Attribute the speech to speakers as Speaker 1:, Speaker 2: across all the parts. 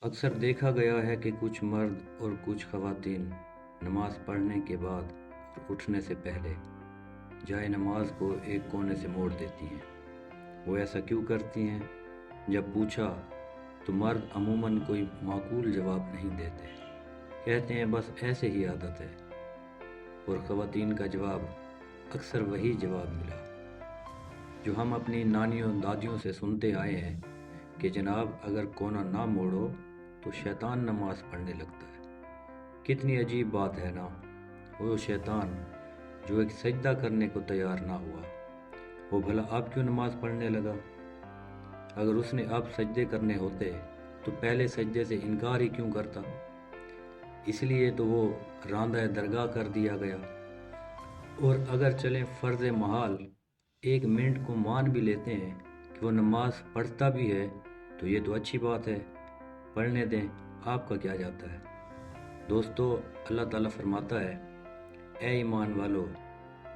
Speaker 1: اکثر دیکھا گیا ہے کہ کچھ مرد اور کچھ خواتین نماز پڑھنے کے بعد اور اٹھنے سے پہلے جائے نماز کو ایک کونے سے موڑ دیتی ہیں۔ وہ ایسا کیوں کرتی ہیں؟ جب پوچھا تو مرد عموماً کوئی معقول جواب نہیں دیتے، کہتے ہیں بس ایسے ہی عادت ہے، اور خواتین کا جواب اکثر وہی جواب ملا جو ہم اپنی نانیوں دادیوں سے سنتے آئے ہیں کہ جناب اگر کونا نہ موڑو تو شیطان نماز پڑھنے لگتا ہے۔ کتنی عجیب بات ہے نا، وہ شیطان جو ایک سجدہ کرنے کو تیار نہ ہوا، وہ بھلا اب کیوں نماز پڑھنے لگا؟ اگر اس نے اب سجدے کرنے ہوتے تو پہلے سجدے سے انکار ہی کیوں کرتا؟ اس لیے تو وہ راندہ درگاہ کر دیا گیا۔ اور اگر چلیں فرض محال 1 منٹ کو مان بھی لیتے ہیں کہ وہ نماز پڑھتا بھی ہے تو یہ تو اچھی بات ہے، پڑھنے دیں، آپ کا کیا جاتا ہے؟ دوستو، اللہ تعالیٰ فرماتا ہے، اے ایمان والو،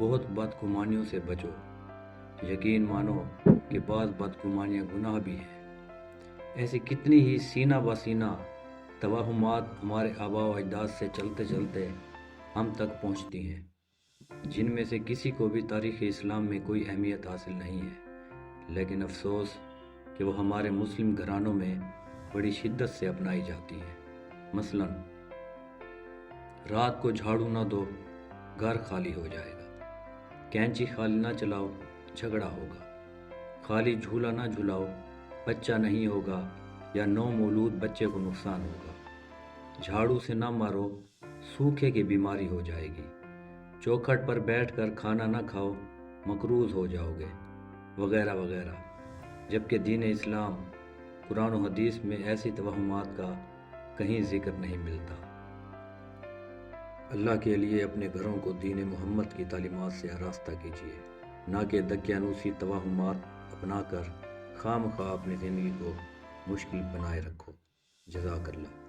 Speaker 1: بہت بدگمانیوں سے بچو، یقین مانو کہ بعض بدگمانیاں گناہ بھی ہیں۔ ایسی کتنی ہی سینہ بہ سینہ توہمات ہمارے آباء و اجداد سے چلتے چلتے ہم تک پہنچتی ہیں، جن میں سے کسی کو بھی تاریخ اسلام میں کوئی اہمیت حاصل نہیں ہے، لیکن افسوس کہ وہ ہمارے مسلم گھرانوں میں بڑی شدت سے اپنائی جاتی ہیں۔ مثلا رات کو جھاڑو نہ دو، گھر خالی ہو جائے گا، کینچی خالی نہ چلاؤ، جھگڑا ہوگا، خالی جھولا نہ جھلاؤ، بچہ نہیں ہوگا یا نو مولود بچے کو نقصان ہوگا، جھاڑو سے نہ مارو، سوکھے کی بیماری ہو جائے گی، چوکھٹ پر بیٹھ کر کھانا نہ کھاؤ، مقروض ہو جاؤ گے، وغیرہ وغیرہ۔ جبکہ دین اسلام قرآن و حدیث میں ایسی توہمات کا کہیں ذکر نہیں ملتا۔ اللہ کے لیے اپنے گھروں کو دین محمد کی تعلیمات سے آراستہ کیجیے، نہ کہ دقیانوسی توہمات اپنا کر خواہ مخواہ اپنی زندگی کو مشکل بنائے رکھو۔ جزاک اللہ۔